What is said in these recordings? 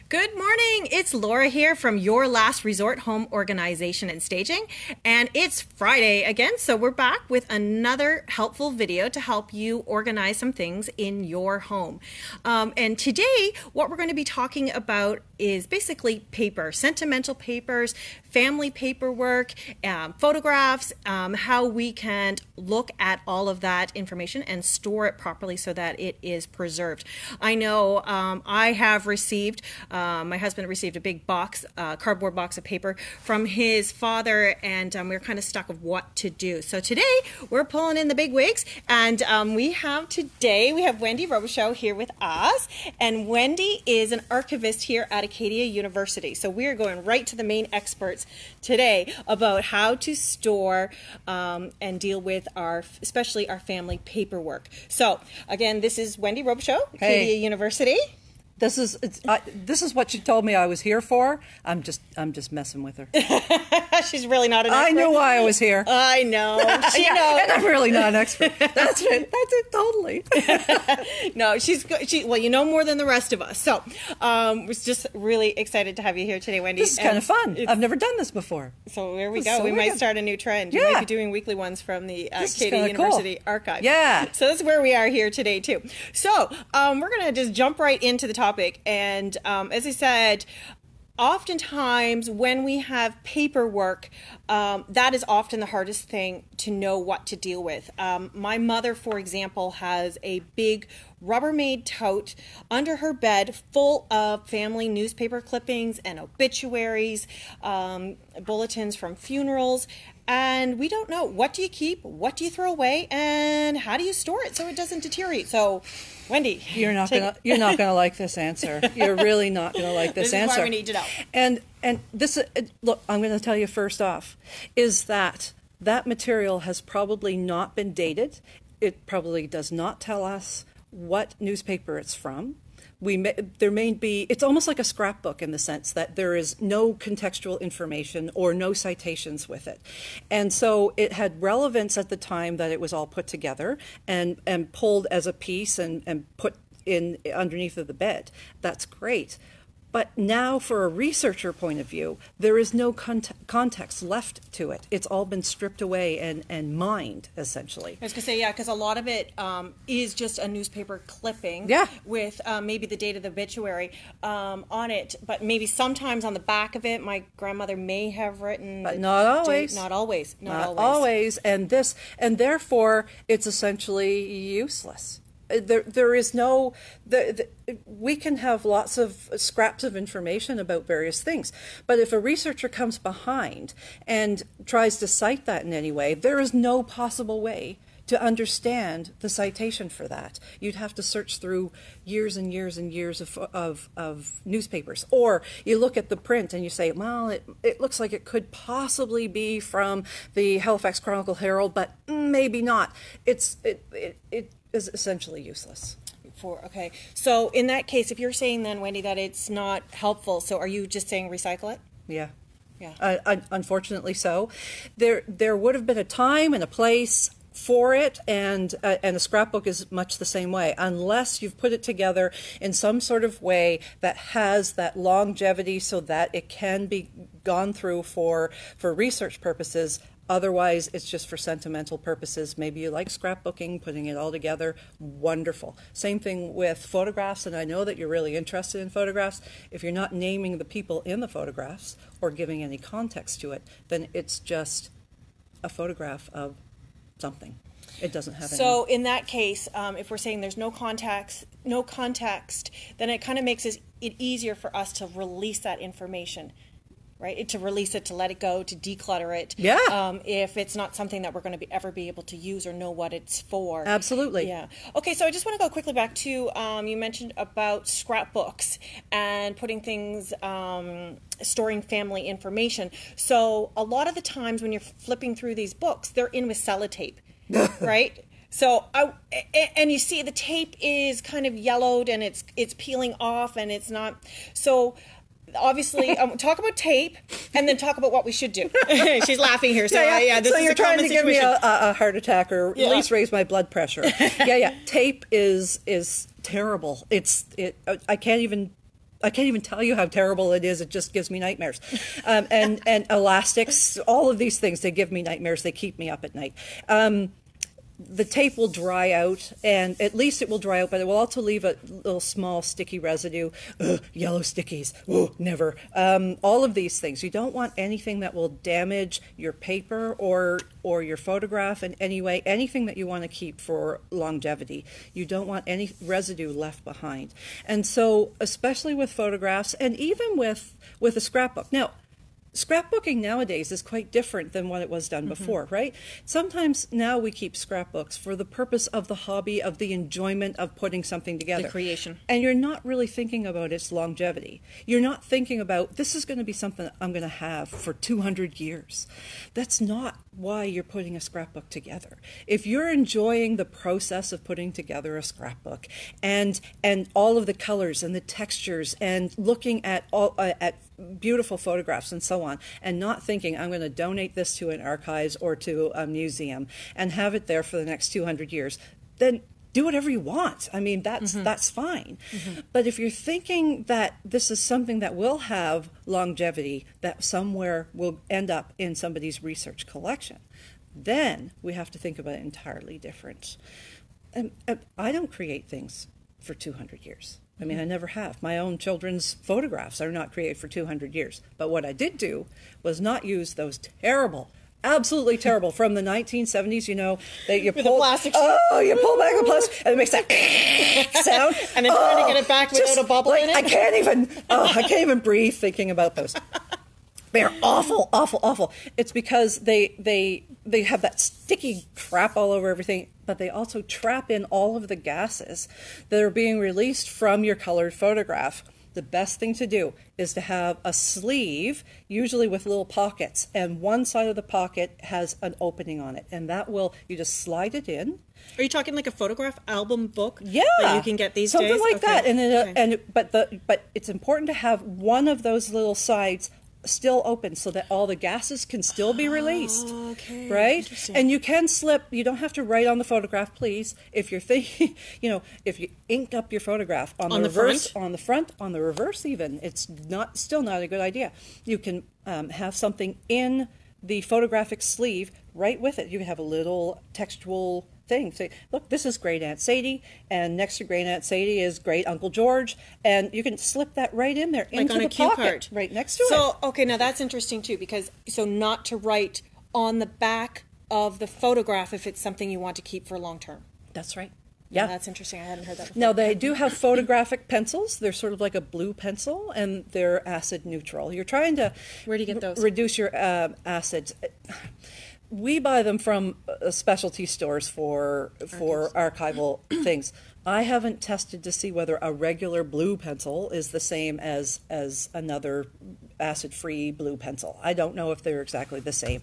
Good morning. It's Laura here from Your Last Resort Home Organization and Staging. And it's Friday again, so we're back with another helpful video to help you organize some things in your home. And today, what we're going to be talking about is basically paper, sentimental papers, family paperwork, photographs, how we can look at all of that information and store it properly so that it is preserved. I know I have received, my husband received a big box, cardboard box of paper from his father, and we were kind of stuck of what to do. So today we're pulling in the big wigs, and we have Wendy Robichaud here with us, and Wendy is an archivist here at Acadia University. So we are going right to the main experts today about how to store and deal with especially our family paperwork. So again, this is Wendy Robichaud, Acadia University. This is what she told me I was here for. I'm just messing with her. She's really not an expert. I knew why I was here. I know. She knows. And I'm really not an expert. That's it. That's it. Totally. No, well, you know more than the rest of us. So, we're just really excited to have you here today, Wendy. This is kind of fun. I've never done this before. So there we go. So we might start a new trend. Yeah. You might be doing weekly ones from the Acadia University archive. Yeah. So that's where we are here today too. So we're going to just jump right into the topic. And as I said, oftentimes when we have paperwork, that is often the hardest thing to know what to deal with. My mother, for example, has a big Rubbermaid tote under her bed full of family newspaper clippings and obituaries, bulletins from funerals. And we don't know, what do you keep, what do you throw away, and how do you store it so it doesn't deteriorate? So, Wendy, you're not gonna like this answer. You're really not gonna like this answer. This is why we need to know. And this, look, I'm going to tell you first off, is that material has probably not been dated. It probably does not tell us what newspaper it's from. There may be, it's almost like a scrapbook in the sense that there is no contextual information or no citations with it. And so it had relevance at the time that it was all put together and pulled as a piece and put in underneath of the bed. That's great. But now, for a researcher point of view, there is no context left to it. It's all been stripped away and mined, essentially. I was going to say, yeah, because a lot of it is just a newspaper clipping with maybe the date of the obituary on it. But maybe sometimes on the back of it, my grandmother may have written... But not always. Not always. Not always. And therefore, it's essentially useless. There is no, we can have lots of scraps of information about various things, but if a researcher comes behind and tries to cite that in any way, there is no possible way to understand the citation for that. You'd have to search through years and years and years of newspapers. Or you look at the print and you say, well, it looks like it could possibly be from the Halifax Chronicle Herald, but maybe not. It is essentially useless. Okay. So in that case, if you're saying then, Wendy, that it's not helpful, so are you just saying recycle it? Yeah. Yeah. Unfortunately so. There would have been a time and a place for it, and a scrapbook is much the same way, unless you've put it together in some sort of way that has that longevity so that it can be gone through for research purposes. Otherwise, it's just for sentimental purposes. Maybe you like scrapbooking, putting it all together. Wonderful. Same thing with photographs, and I know that you're really interested in photographs. If you're not naming the people in the photographs or giving any context to it, then it's just a photograph of something. It doesn't have any. So in that case, if we're saying there's no context, then it kind of makes it easier for us to release that information. Right, to release it, to let it go, to declutter it. Yeah. If it's not something that we're going to ever be able to use or know what it's for. Absolutely. Yeah. Okay, so I just want to go quickly back to, you mentioned about scrapbooks and putting things, storing family information. So a lot of the times when you're flipping through these books, they're in with sellotape, right? So and you see the tape is kind of yellowed and it's peeling off and it's not so. Obviously, talk about tape and then talk about what we should do. She's laughing here. So, this so is you're a trying to give me situation. a heart attack or at least raise my blood pressure. Yeah. Tape is terrible. I can't even I can't even tell you how terrible it is. It just gives me nightmares. And elastics, all of these things, they give me nightmares. They keep me up at night. The tape will dry out, and at least it will dry out, but it will also leave a little small sticky residue. Ugh, yellow stickies. Ooh, never. All of these things. You don't want anything that will damage your paper or your photograph in any way, anything that you want to keep for longevity. You don't want any residue left behind. And so, especially with photographs, and even with a scrapbook. Now, scrapbooking nowadays is quite different than what it was done before, right? Sometimes now we keep scrapbooks for the purpose of the hobby, of the enjoyment of putting something together. The creation. And you're not really thinking about its longevity. You're not thinking about, this is going to be something that I'm going to have for 200 years. That's not why you're putting a scrapbook together. If you're enjoying the process of putting together a scrapbook and all of the colors and the textures and looking at at beautiful photographs and so on, and not thinking I'm going to donate this to an archives or to a museum and have it there for the next 200 years, then do whatever you want. I mean, that's fine. But if you're thinking that this is something that will have longevity, that somewhere will end up in somebody's research collection, then we have to think about it entirely different. And I don't create things for 200 years. I mean, I never have. My own children's photographs are not created for 200 years. But what I did do was not use those terrible, absolutely terrible, from the 1970s, you know, that you pull, the plastic. You pull back the plastic, and it makes that sound. And then trying to get it back without a bubble in it. I can't even breathe thinking about those. They're awful, awful, awful. It's because they have that sticky crap all over everything, but they also trap in all of the gases that are being released from your colored photograph. The best thing to do is to have a sleeve, usually with little pockets, and one side of the pocket has an opening on it, and that will, you just slide it in. Are you talking like a photograph album book? Yeah, that you can get these something days? like that. And but it's important to have one of those little sides still open so that all the gases can still be released. Okay. Right? And you can slip, you don't have to write on the photograph, please. If you're thinking, if you ink up your photograph on the reverse, front? on the front, on the reverse even, it's still not a good idea. You can have something in the photographic sleeve right with it. You have a little textual thing. Say, look, this is Great Aunt Sadie, and next to Great Aunt Sadie is Great Uncle George, and you can slip that right in there into the pocket, right next to it. So, okay, now that's interesting too, because not to write on the back of the photograph if it's something you want to keep for long term. That's right. Yeah, that's interesting. I hadn't heard that before. Now, they do have photographic pencils. They're sort of like a blue pencil, and they're acid neutral. You're trying to Where do you get those? Reduce your acids. We buy them from specialty stores for archival things. I haven't tested to see whether a regular blue pencil is the same as another acid-free blue pencil. I don't know if they're exactly the same.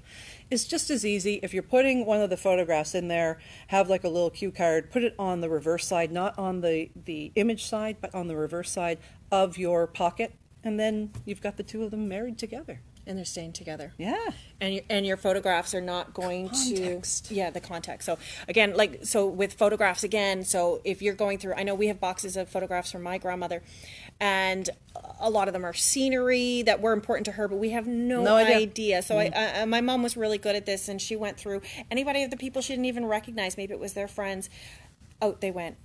It's just as easy. If you're putting one of the photographs in there, have like a little cue card, put it on the reverse side, not on the image side, but on the reverse side of your pocket, and then you've got the two of them married together. And they're staying together. Yeah. And your photographs are not going context. to... Yeah, the context. So, again, with photographs, again, so if you're going through... I know we have boxes of photographs from my grandmother, and a lot of them are scenery that were important to her, but we have no idea. So my mom was really good at this, and she went through anybody of the people she didn't even recognize. Maybe it was their friends. Out they went.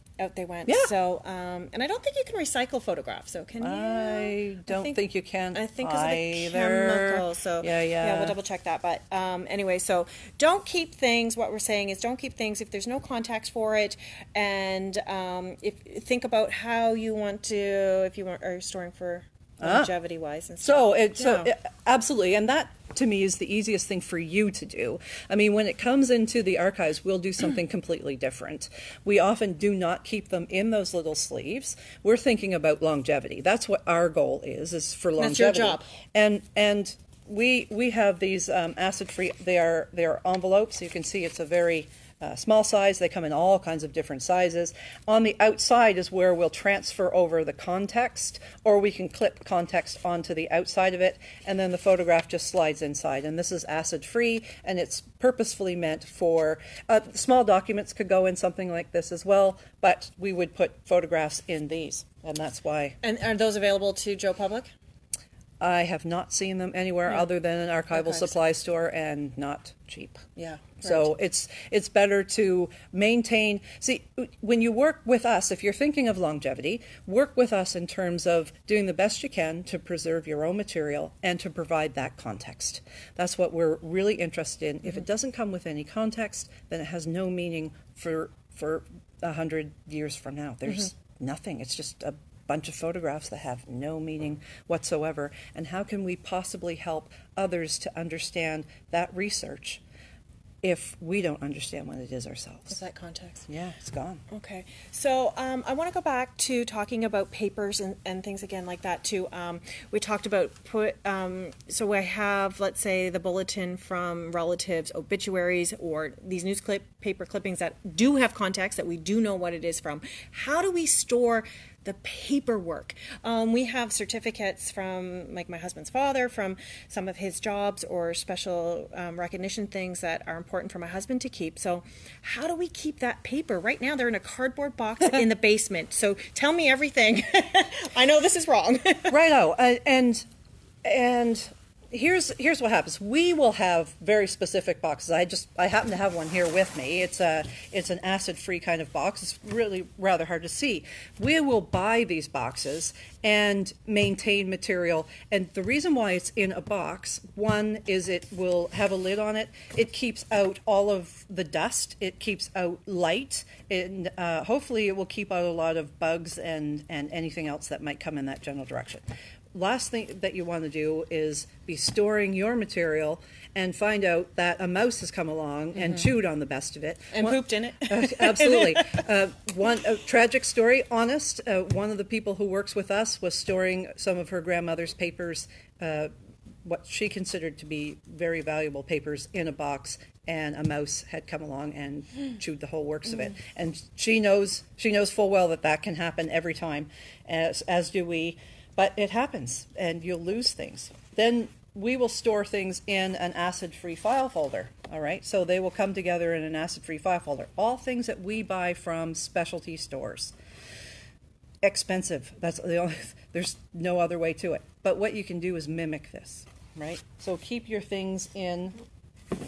Yeah. So, and I don't think you can recycle photographs. So can you? I don't think you can. I think because of the chemicals. So yeah, we'll double check that. But anyway, so don't keep things. What we're saying is don't keep things if there's no context for it, and think about how you want to if you are storing for longevity wise and stuff. So absolutely, and that to me is the easiest thing for you to do. I mean, when it comes into the archives, we'll do something completely different. We often do not keep them in those little sleeves. We're thinking about longevity. That's what our goal is for longevity. That's your job. And we have these acid-free. They are envelopes. You can see it's a very small size. They come in all kinds of different sizes. On the outside is where we'll transfer over the context, or we can clip context onto the outside of it, and then the photograph just slides inside. And this is acid-free, and it's purposefully meant for, small documents could go in something like this as well, but we would put photographs in these, and that's why. And are those available to Joe Public? I have not seen them anywhere other than an archival supply store, and not cheap. Yeah. So it's better to maintain. See, when you work with us, if you're thinking of longevity, work with us in terms of doing the best you can to preserve your own material and to provide that context. That's what we're really interested in. If it doesn't come with any context, then it has no meaning for 100 years from now. There's nothing. It's just a bunch of photographs that have no meaning whatsoever. And how can we possibly help others to understand that research if we don't understand what it is ourselves? Is that context? Yeah, it's gone. Okay. So I want to go back to talking about papers and things again like that too. We talked about so I have, let's say, the bulletin from relatives, obituaries, or these newspaper clippings that do have context, that we do know what it is from. How do we store the paperwork? We have certificates from, like, my husband's father, from some of his jobs or special recognition things that are important for my husband to keep. So how do we keep that paper? Right now they're in a cardboard box in the basement. So tell me everything. I know this is wrong. Righto. And here's what happens. We will have very specific boxes. I happen to have one here with me. It's an acid-free kind of box. It's really rather hard to see. We will buy these boxes and maintain material. And the reason why it's in a box, one is it will have a lid on it. It keeps out all of the dust. It keeps out light. And hopefully it will keep out a lot of bugs and anything else that might come in that general direction. Last thing that you want to do is be storing your material and find out that a mouse has come along and chewed on the best of it. And pooped in it. Absolutely. One tragic story, honest, one of the people who works with us was storing some of her grandmother's papers, what she considered to be very valuable papers, in a box, and a mouse had come along and chewed the whole works of it. And she knows full well that can happen every time, as do we. But it happens, and you'll lose things. Then we will store things in an acid-free file folder, all right? So they will come together in an acid-free file folder. All things that we buy from specialty stores. Expensive. There's no other way to it. But what you can do is mimic this, right? So keep your things in,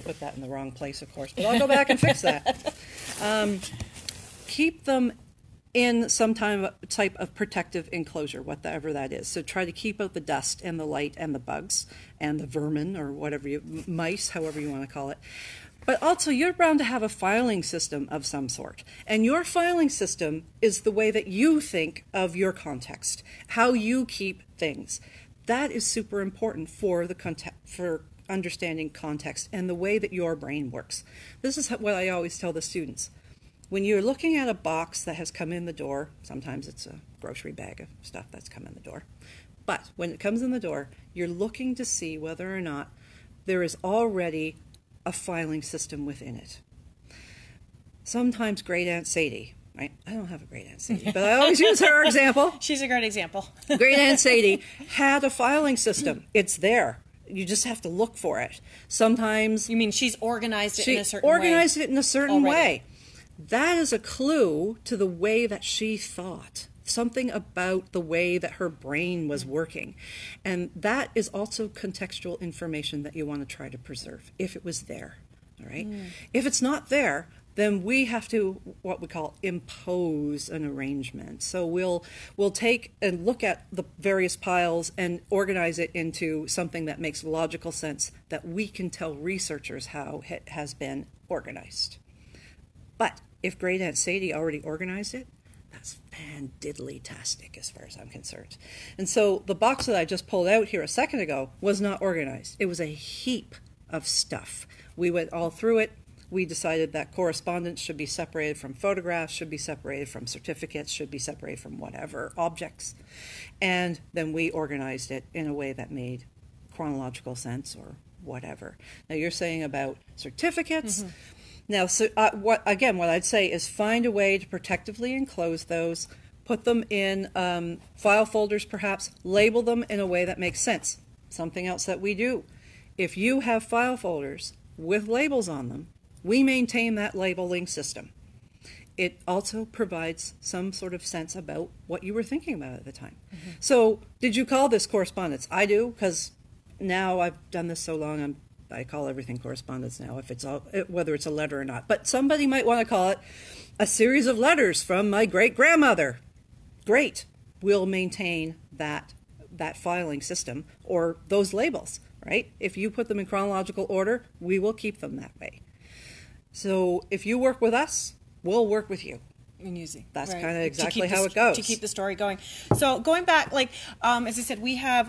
put that in the wrong place, of course, but I'll go back and fix that. Keep them in some type of protective enclosure, whatever that is. So try to keep out the dust and the light and the bugs and the vermin, or whatever mice, however you want to call it. But also, you're bound to have a filing system of some sort. And your filing system is the way that you think of your context, how you keep things. That is super important for for understanding context and the way that your brain works. This is what I always tell the students. When you're looking at a box that has come in the door, sometimes it's a grocery bag of stuff that's come in the door, but when it comes in the door, you're looking to see whether or not there is already a filing system within it. Sometimes Great Aunt Sadie, right? I don't have a Great Aunt Sadie, but I always use her example. She's a great example. Great Aunt Sadie had a filing system. It's there. You just have to look for it. Sometimes... You mean she's organized it in a certain way? She organized it in a certain already. way. That is a clue to the way that she thought, something about the way that her brain was working. And that is also contextual information that you want to try to preserve, if it was there, all right? If it's not there, then we have to, what we call, impose an arrangement. So we'll take and look at the various piles and organize it into something that makes logical sense, that we can tell researchers how it has been organized. But if Great Aunt Sadie already organized it, that's fan-diddly-tastic as far as I'm concerned. And so the box that I just pulled out here a second ago was not organized. It was a heap of stuff. We went all through it. We decided that correspondence should be separated from photographs, should be separated from certificates, should be separated from whatever objects. And then we organized it in a way that made chronological sense or whatever. Now you're saying about certificates. Now, so what I'd say is find a way to protectively enclose those, put them in file folders perhaps, label them in a way that makes sense. Something else that we do. If you have file folders with labels on them, we maintain that labeling system. It also provides some sort of sense about what you were thinking about at the time. Mm-hmm. So did you call this correspondence? I do, because now I've done this so long, I call everything correspondence now, if it's whether it's a letter or not. But somebody might want to call it a series of letters from my great-grandmother. Great. We'll maintain that filing system or those labels, right? If you put them in chronological order, we will keep them that way. So if you work with us, we'll work with you. That's right. Kind of exactly how it goes. To keep the story going. So going back, like, as I said, we have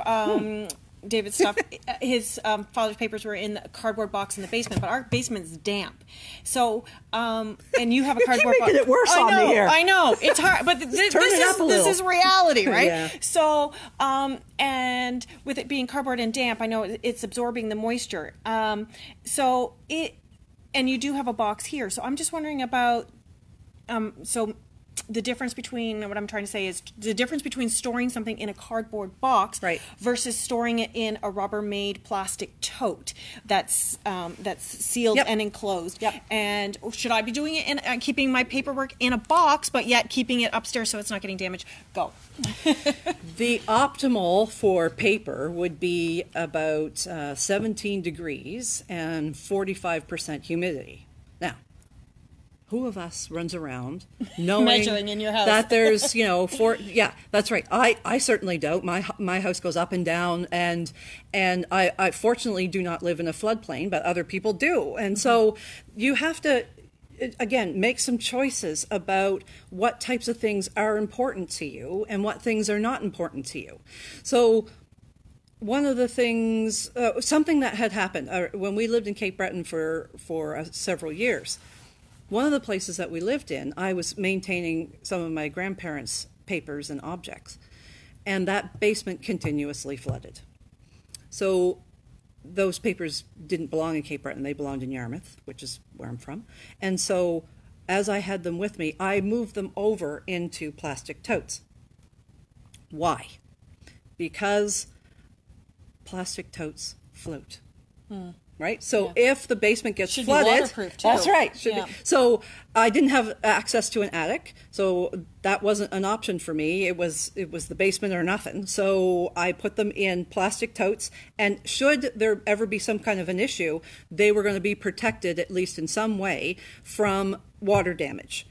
David's stuff. His father's papers were in a cardboard box in the basement, but our basement's damp. So, and you have a cardboard box. Making it worse on the air. I know. It's hard, but this is reality, right? Yeah. So, and with it being cardboard and damp, I know it's absorbing the moisture. And you do have a box here. So I'm just wondering about, so the difference between, what I'm trying to say is the difference between storing something in a cardboard box versus storing it in a Rubbermaid plastic tote that's sealed and enclosed. Yep. And should I be doing it in keeping my paperwork in a box, but yet keeping it upstairs so it's not getting damaged? Go. The optimal for paper would be about 17 degrees and 45% humidity. Now, who of us runs around knowing measuring in your house that there's, yeah, that's right. I certainly don't. My house goes up and down, and I fortunately do not live in a floodplain, but other people do. And so you have to, again, make some choices about what types of things are important to you and what things are not important to you. So one of the things, something that had happened when we lived in Cape Breton for several years, one of the places that we lived in, I was maintaining some of my grandparents' papers and objects, and that basement continuously flooded. So those papers didn't belong in Cape Breton, they belonged in Yarmouth, which is where I'm from. And so as I had them with me, I moved them over into plastic totes. Why? Because plastic totes float. Right? So if the basement gets flooded, be waterproof too. That's right. Should be. So I didn't have access to an attic, so that wasn't an option for me. It was the basement or nothing. So I put them in plastic totes, and should there ever be some kind of an issue, they were going to be protected, at least in some way, from water damage.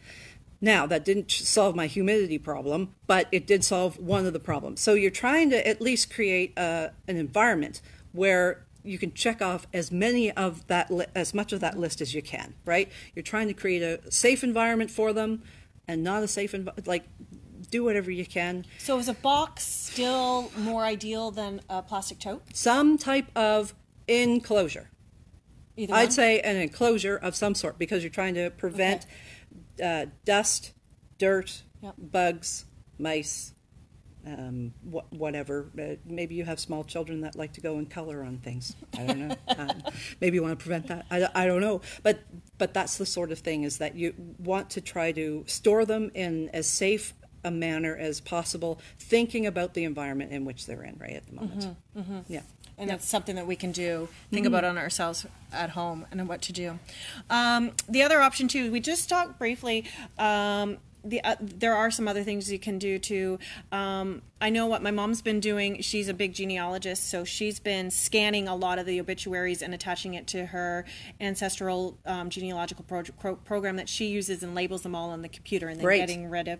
Now, that didn't solve my humidity problem, but it did solve one of the problems. So you're trying to at least create an environment where you can check off as much of that list as you can, right? You're trying to create a safe environment for them, and not a safe do whatever you can. So is a box still more ideal than a plastic tote? Some type of enclosure. Either I'd one? say an enclosure of some sort, because you're trying to prevent dust, dirt, bugs, mice, whatever. Maybe you have small children that like to go and color on things. I don't know. Maybe you want to prevent that. I don't know. But that's the sort of thing, is that you want to try to store them in as safe a manner as possible, thinking about the environment in which they're in right at the moment. Yeah. And that's something that we can do, think about on ourselves at home and what to do. The other option too, we just talked briefly, there are some other things you can do too. I know what my mom's been doing. She's a big genealogist, so she's been scanning a lot of the obituaries and attaching it to her ancestral genealogical program that she uses, and labels them all on the computer, and then getting rid of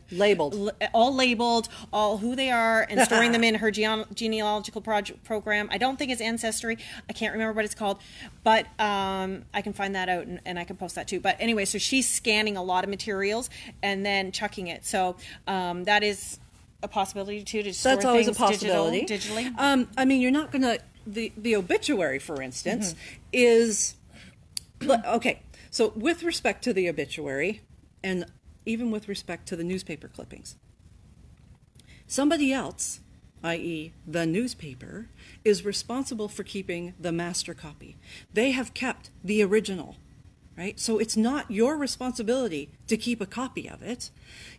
all labeled, all who they are, and storing them in her genealogical program. I don't think it's Ancestry. I can't remember what it's called, but I can find that out, and I can post that too. But anyway, so she's scanning a lot of materials and then chucking it. So that is a possibility too, to store That's always things a possibility. digitally. I mean, you're not going to, the obituary, for instance, is, okay, so with respect to the obituary, and even with respect to the newspaper clippings, somebody else, i.e. the newspaper, is responsible for keeping the master copy. They have kept the original. right? So it's not your responsibility to keep a copy of it.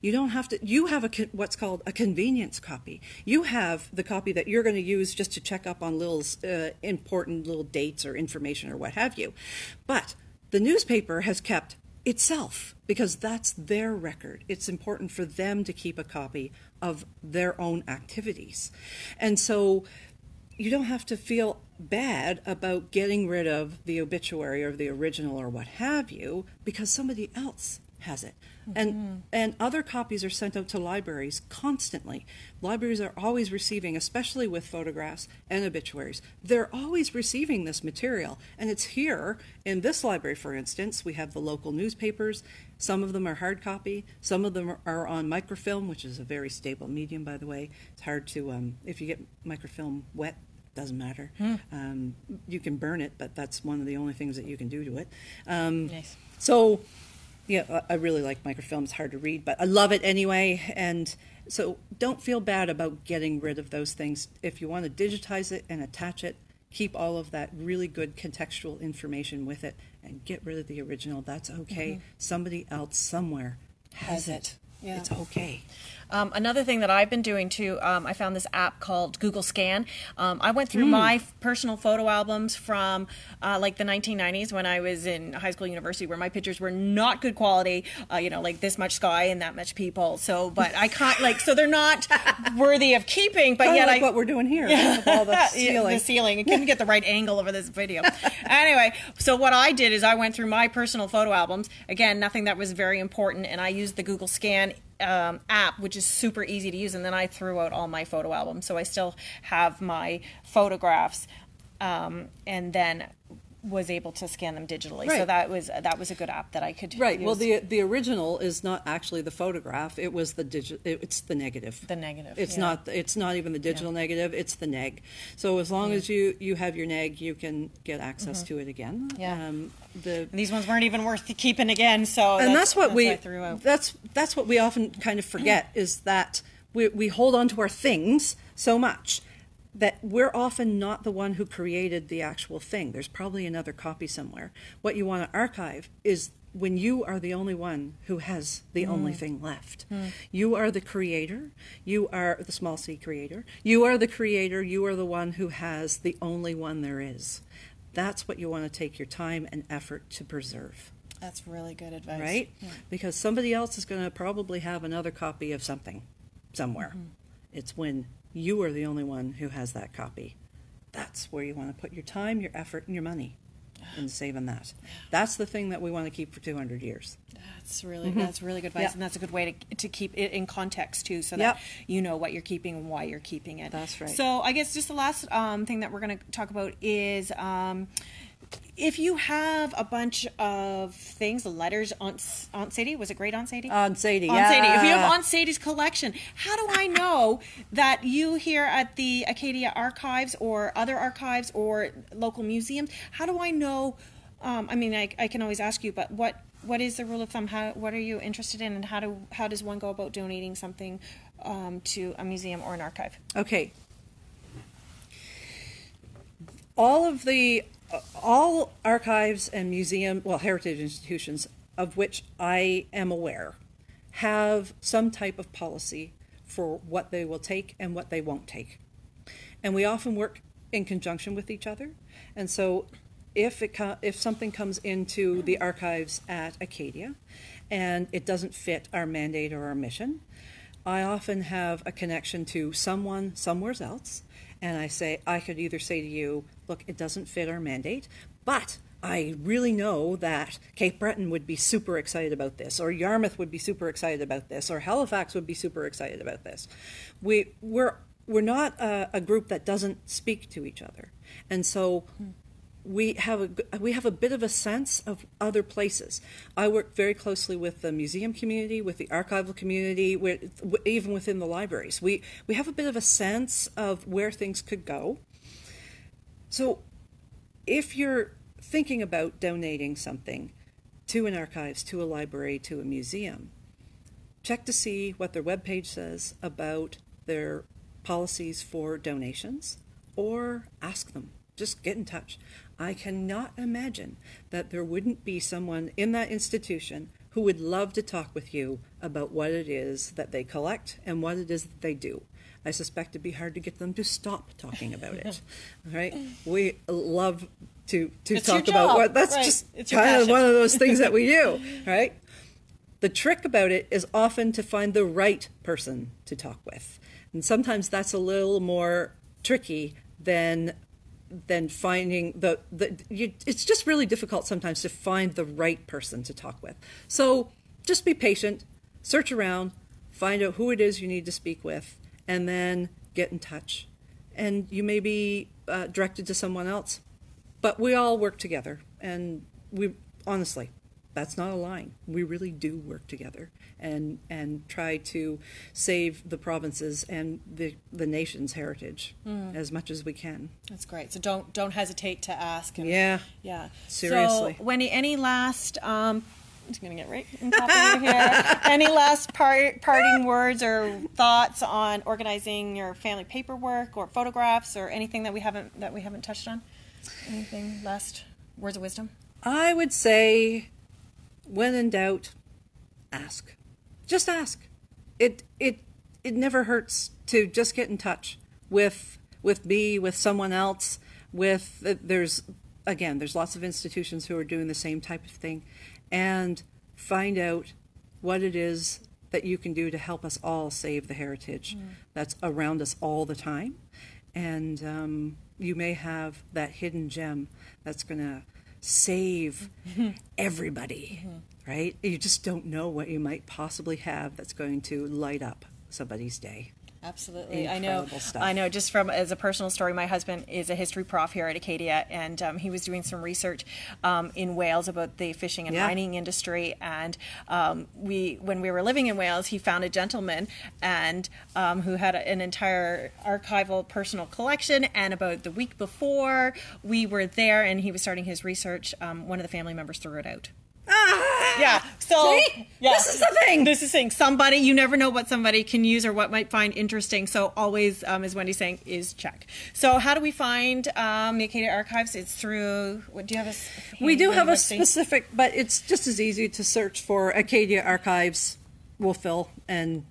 You don't have to. You have what's called a convenience copy. You have the copy that you're going to use just to check up on little important little dates or information or what have you. But the newspaper has kept itself because that's their record. It's important for them to keep a copy of their own activities. And so you don't have to feel bad about getting rid of the obituary or the original or what have you because somebody else has it. And other copies are sent out to libraries constantly. Libraries are always receiving, especially with photographs and obituaries, they're always receiving this material. And it's here in this library, for instance, we have the local newspapers. Some of them are hard copy. Some of them are on microfilm, which is a very stable medium, by the way. It's hard to, if you get microfilm wet, doesn't matter. You can burn it, but that's one of the only things that you can do to it. Nice. So, yeah, I really like microfilm. It's hard to read, but I love it anyway. And so don't feel bad about getting rid of those things. If you want to digitize it and attach it, keep all of that really good contextual information with it and get rid of the original. That's okay. Somebody else somewhere has it. Yeah. It's okay. Another thing that I've been doing too, I found this app called Google Scan. I went through my personal photo albums from like the 1990s when I was in high school, university, where my pictures were not good quality, you know, like this much sky and that much people. So, but I can't like, so they're not worthy of keeping, but yet like what we're doing here with all the ceiling. The ceiling. I couldn't get the right angle over this video. Anyway, so what I did is I went through my personal photo albums. Again, nothing that was very important, and I used the Google Scan app, which is super easy to use, and then I threw out all my photo albums, so I still have my photographs, and then was able to scan them digitally. Right. So that was a good app that I could Right. use. Well, the original is not actually the photograph. It was the it's the negative. The negative. It's yeah. not. It's not even the digital negative. It's the neg. So as long as you have your neg, you can get access to it again. Yeah. And these ones weren't even worth keeping again. So and that's what I threw out. That's what we often kind of forget is that we hold on to our things so much that we're often not the one who created the actual thing. There's probably another copy somewhere. What you want to archive is when you are the only one who has the only thing left. You are the creator. You are the small c creator. You are the creator. You are the one who has the only one there is. That's what you want to take your time and effort to preserve. That's really good advice. Right? Yeah. Because somebody else is going to probably have another copy of something somewhere. It's when you are the only one who has that copy. That's where you want to put your time, your effort, and your money in saving that. That's the thing that we want to keep for 200 years. That's really good advice, Yep. and that's a good way to keep it in context too, so that you know what you're keeping and why you're keeping it. That's right. So I guess just the last thing that we're going to talk about is if you have a bunch of things, letters, Aunt Sadie, was it great Aunt Sadie? Aunt Sadie, Aunt Sadie. If you have Aunt Sadie's collection, how do I know that you here at the Acadia Archives or other archives or local museums, how do I know, I mean, I can always ask you, but what is the rule of thumb? What are you interested in, and how does one go about donating something to a museum or an archive? Okay. All archives and heritage institutions of which I am aware have some type of policy for what they will take and what they won't take. And we often work in conjunction with each other. And so if something comes into the archives at Acadia and it doesn't fit our mandate or our mission, I often have a connection to someone somewhere else, and I could either say to you, look, it doesn't fit our mandate, but I really know that Cape Breton would be super excited about this, or Yarmouth would be super excited about this, or Halifax would be super excited about this. We're not a group that doesn't speak to each other, and so we have a bit of a sense of other places. I work very closely with the museum community, with the archival community, even within the libraries. We have a bit of a sense of where things could go. So if you're thinking about donating something to an archives, to a library, to a museum, check to see what their webpage says about their policies for donations, or ask them. just get in touch. I cannot imagine that there wouldn't be someone in that institution who would love to talk with you about what it is that they collect and what it is that they do. I suspect it'd be hard to get them to stop talking about it. All right, we love to talk about what that's right. Just it's kind of one of those things that we do. Right. The trick about it is often to find the right person to talk with, and sometimes that's a little more tricky than finding it's just really difficult sometimes to find the right person to talk with. So just be patient, search around, find out who it is you need to speak with, and then get in touch. And you may be directed to someone else. But we all work together. And we honestly, that's not a line. We really do work together and try to save the provinces and the nation's heritage as much as we can. That's great. So don't hesitate to ask. Yeah. Seriously. So Wendy, any last I'm just going to get right on top of you here. Any last parting words or thoughts on organizing your family paperwork or photographs or anything that we haven't touched on? Anything last words of wisdom? I would say, when in doubt, ask. Just ask. It never hurts to just get in touch with me, with someone else. There's lots of institutions who are doing the same type of thing. And find out what it is that you can do to help us all save the heritage that's around us all the time. And you may have that hidden gem that's going to save everybody, right? You just don't know what you might possibly have that's going to light up somebody's day. Absolutely. Incredible stuff. I know. Just as a personal story, my husband is a history prof here at Acadia, and he was doing some research in Wales about the fishing and mining industry. And when we were living in Wales, he found a gentleman and who had an entire archival personal collection. And about the week before we were there, and he was starting his research, one of the family members threw it out. Yeah. So see? Yeah, this is the thing. This is the thing. Somebody, you never know what somebody can use or what might find interesting. So always, as Wendy's saying, is check. So how do we find the Acadia Archives? It's through. What do you have? We do have a specific, but it's just as easy to search for Acadia Archives. Will fill, and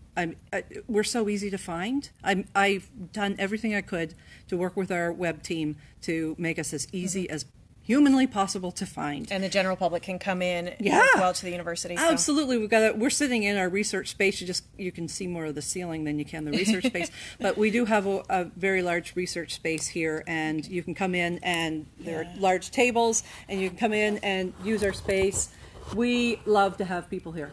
we're so easy to find. I've done everything I could to work with our web team to make us as easy as humanly possible to find. And the general public can come in as well to the university. So. Absolutely. We're sitting in our research space. You can see more of the ceiling than you can the research space. But we do have a very large research space here, and you can come in, and there are large tables, and you can come in and use our space. We love to have people here.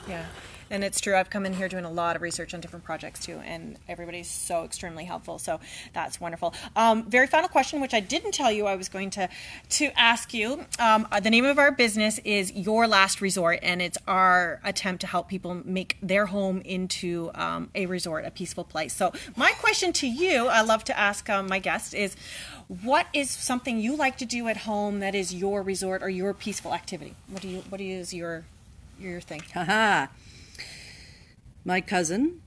Yeah. And it's true. I've come in here doing a lot of research on different projects too, and everybody's so extremely helpful. So that's wonderful. Very final question, which I didn't tell you I was going to ask you. The name of our business is Your Last Resort, and it's our attempt to help people make their home into a resort, a peaceful place. So my question to you, I love to ask my guests, is what is something you like to do at home that is your resort or your peaceful activity? What do you use your thing? Haha. My cousin,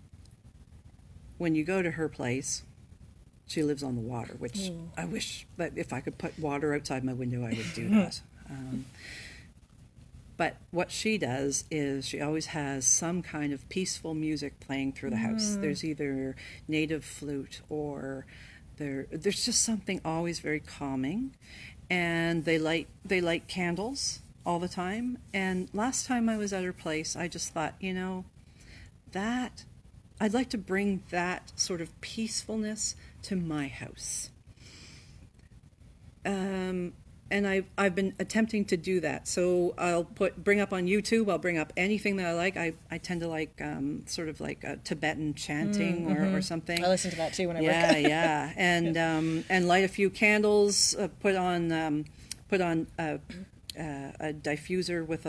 when you go to her place, she lives on the water, which I wish that if I could put water outside my window, I would do that. But what she does is she always has some kind of peaceful music playing through the house. There's either native flute or there's just something always very calming. And they light candles all the time. And last time I was at her place, I just thought, that I'd like to bring that sort of peacefulness to my house. And I've been attempting to do that. So I'll bring up on YouTube. I'll bring up anything that I like. I tend to like sort of like a Tibetan chanting or something. I listen to that too when I work. Yeah, and light a few candles. Put on a diffuser with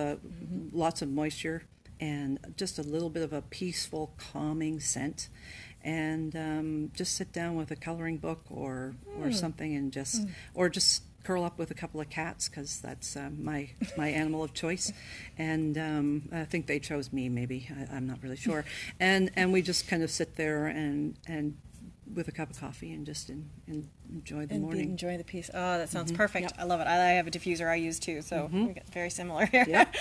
lots of moisture. And just a little bit of a peaceful, calming scent, and just sit down with a coloring book or something, and just curl up with a couple of cats, because that's my animal of choice, and I think they chose me. Maybe I'm not really sure, and we just kind of sit there and with a cup of coffee and just Enjoy the And morning. enjoy the peace. Oh, that sounds perfect. Yep. I love it. I have a diffuser I use too, so we get very similar here. Yep.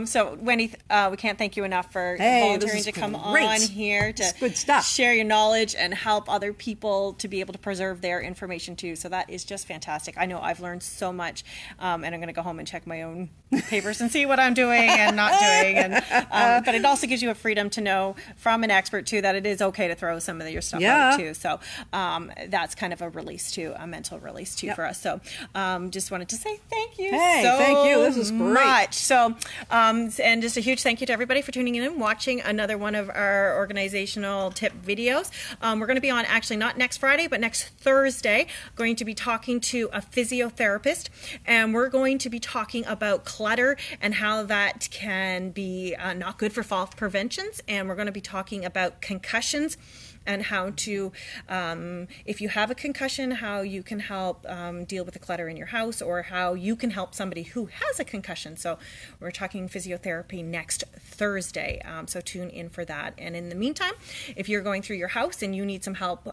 So, Wendy, we can't thank you enough for volunteering to come on here to good stuff. Share your knowledge and help other people to be able to preserve their information too. So that is just fantastic. I know I've learned so much, and I'm going to go home and check my own papers and see what I'm doing and not doing. And but it also gives you a freedom to know from an expert too that it is okay to throw some of your stuff out too. So that's kind of a release too, a mental release too for us. So just wanted to say thank you thank you. This is great. Much. So and just a huge thank you to everybody for tuning in and watching another one of our organizational tip videos. We're going to be on actually not next Friday, but next Thursday, going to be talking to a physiotherapist, and we're going to be talking about clutter and how that can be not good for fall preventions. And we're going to be talking about concussions and how to, if you have a concussion, how you can help deal with the clutter in your house, or how you can help somebody who has a concussion. So we're talking physiotherapy next Thursday, so tune in for that. And in the meantime, if you're going through your house and you need some help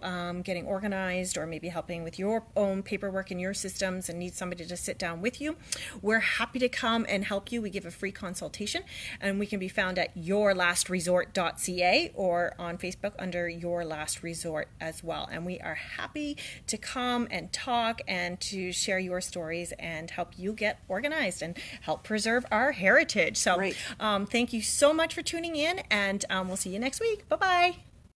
getting organized, or maybe helping with your own paperwork in your systems and need somebody to sit down with you, we're happy to come and help you. We give a free consultation, and we can be found at yourlastresort.ca or on Facebook under Your Last Resort as well. And we are happy to come and talk and to share your stories and help you get organized and help preserve our heritage. So thank you so much for tuning in, and we'll see you next week. Bye-bye.